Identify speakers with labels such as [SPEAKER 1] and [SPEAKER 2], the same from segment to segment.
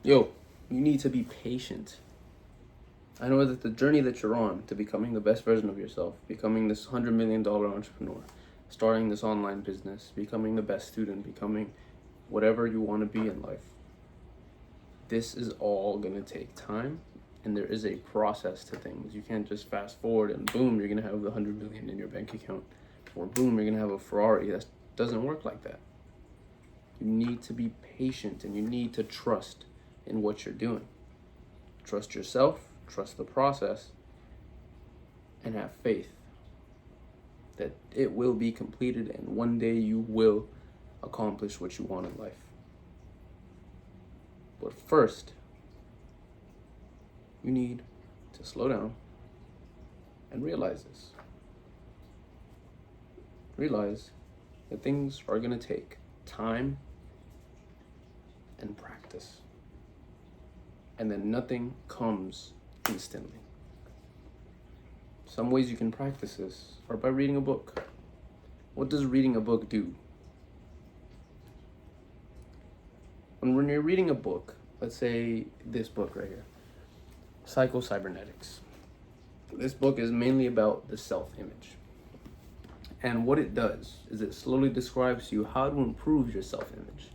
[SPEAKER 1] Yo, you need to be patient. I know that the journey that you're on to becoming the best version of yourself, becoming this $100 million entrepreneur, starting this online business, becoming the best student, becoming whatever you want to be in life, this is all going to take time, and there is a process to things. You can't just fast forward and boom, you're going to have the 100 million in your bank account, or boom, you're going to have a Ferrari. That doesn't work like that. You need to be patient, and you need to trust in what you're doing. Trust yourself, trust the process, and have faith that it will be completed, and one day you will accomplish what you want in life. But first, you need to slow down and realize this. Realize that things are going to take time and practice, and that nothing comes instantly. Some ways you can practice this are by reading a book. What does reading a book do? When you're reading a book, let's say this book right here, Psycho-Cybernetics. This book is mainly about the self-image. And what it does is it slowly describes to you how to improve your self-image.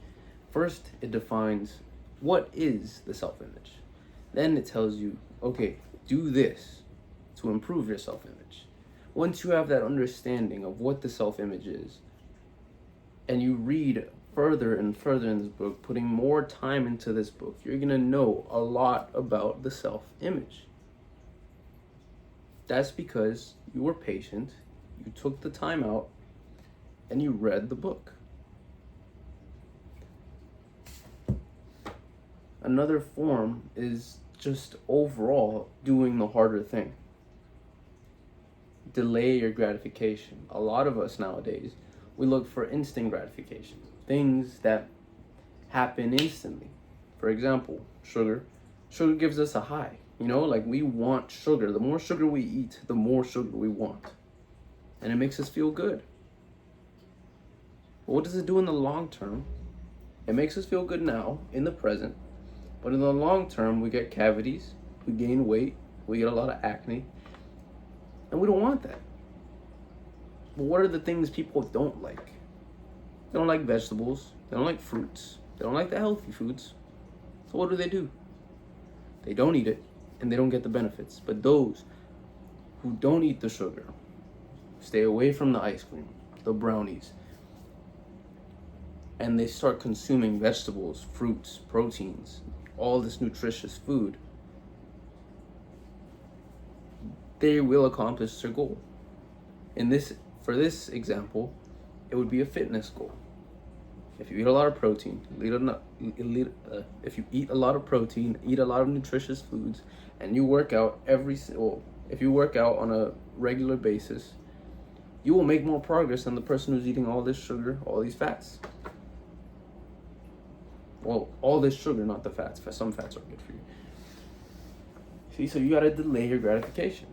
[SPEAKER 1] First, it defines what is the self-image. Then it tells you, okay, do this to improve your self-image. Once you have that understanding of what the self-image is, and you read further and further in this book, putting more time into this book, you're gonna know a lot about the self-image. That's because you were patient, you took the time out, and you read the book. Another form is just overall doing the harder thing. Delay your gratification. A lot of us nowadays, we look for instant gratification, things that happen instantly. For example, sugar. Sugar gives us a high. Like we want sugar. The more sugar we eat, the more sugar we want. And it makes us feel good. But what does it do in the long term? It makes us feel good now, in the present. But in the long term, we get cavities, we gain weight, we get a lot of acne. And we don't want that. But what are the things people don't like? They don't like vegetables. They don't like fruits. They don't like the healthy foods. So what do? They don't eat it, and they don't get the benefits. But those who don't eat the sugar, stay away from the ice cream, the brownies, and they start consuming vegetables, fruits, proteins, all this nutritious food, they will accomplish their goal. For this example, it would be a fitness goal. If you eat a lot of protein, if you eat a lot of protein, eat a lot of nutritious foods, and you work out if you work out on a regular basis, you will make more progress than the person who's eating all this sugar, all these fats. Well, all this sugar, not the fats. Some fats are good for you. See, so you gotta delay your gratification.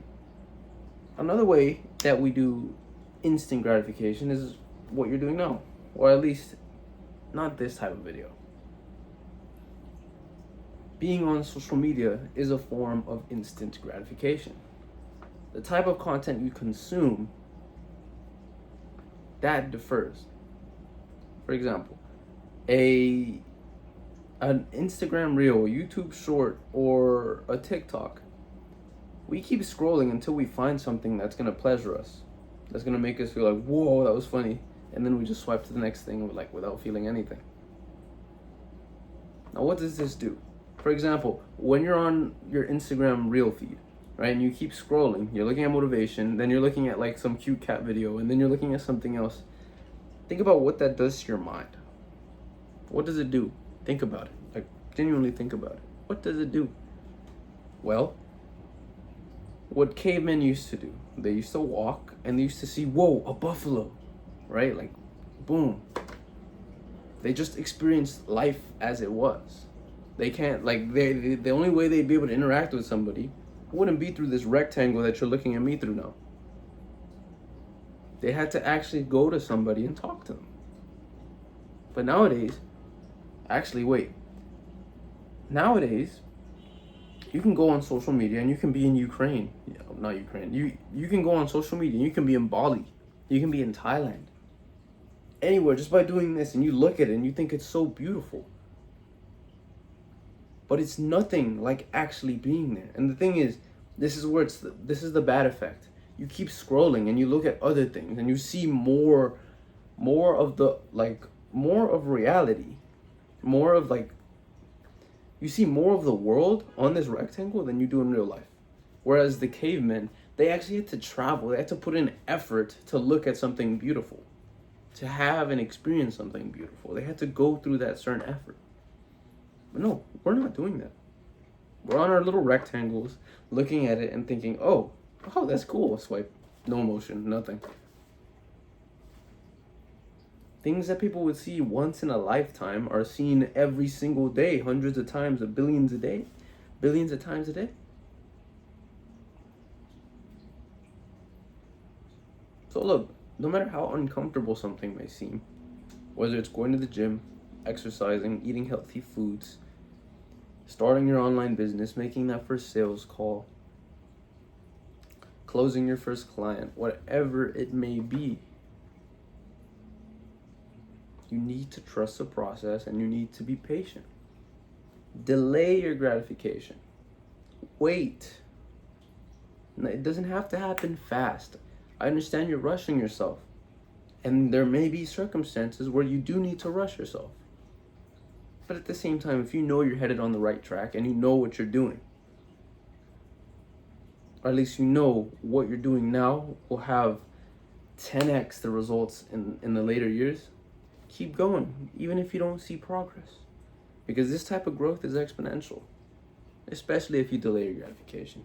[SPEAKER 1] Another way that we do instant gratification is what you're doing now, or at least not this type of video. Being on social media is a form of instant gratification. The type of content you consume, that differs. For example, an Instagram reel, YouTube short, or a TikTok. We keep scrolling until we find something that's gonna pleasure us, that's gonna make us feel like, whoa, that was funny, and then we just swipe to the next thing without feeling anything. Now, what does this do? For example, when you're on your Instagram reel feed, right, and you keep scrolling, you're looking at motivation, then you're looking at like some cute cat video, and then you're looking at something else. Think about what that does to your mind. What does it do? Think about it. Like, genuinely think about it. What does it do? Well, what cavemen used to do, they used to walk and they used to see, whoa, a buffalo, right? Like, boom. They just experienced life as it was. They can't, the only way they'd be able to interact with somebody wouldn't be through this rectangle that you're looking at me through now. They had to actually go to somebody and talk to them. But nowadays, actually, wait. nowadays, you can go on social media and you can be in Ukraine. Yeah, not Ukraine. You can go on social media and you can be in Bali. You can be in Thailand. Anywhere just by doing this, and you look at it and you think it's so beautiful. But it's nothing like actually being there. And the thing is, this is the bad effect. You keep scrolling and you look at other things and you see more of the more of reality, more of you see more of the world on this rectangle than you do in real life. Whereas the cavemen, they actually had to travel, they had to put in effort to look at something beautiful, to have and experience something beautiful. They had to go through that certain effort. But no, we're not doing that. We're on our little rectangles, looking at it and thinking, oh, that's cool. Swipe, no emotion, nothing. Things that people would see once in a lifetime are seen every single day, hundreds of times, billions of times a day. So look, no matter how uncomfortable something may seem, whether it's going to the gym, exercising, eating healthy foods, starting your online business, making that first sales call, closing your first client, whatever it may be, you need to trust the process and you need to be patient. Delay your gratification. Wait. It doesn't have to happen fast. I understand you're rushing yourself. And there may be circumstances where you do need to rush yourself. But at the same time, if you know you're headed on the right track and you know what you're doing, or at least you know what you're doing now will have 10x the results in the later years, keep going, even if you don't see progress. Because this type of growth is exponential, especially if you delay your gratification.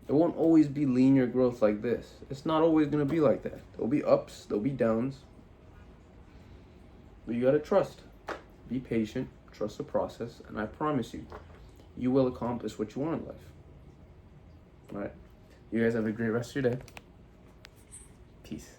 [SPEAKER 1] It won't always be linear growth like this. It's not always going to be like that. There'll be ups, there'll be downs. But you got to trust. Be patient, trust the process, and I promise you, you will accomplish what you want in life. All right. You guys have a great rest of your day. Peace.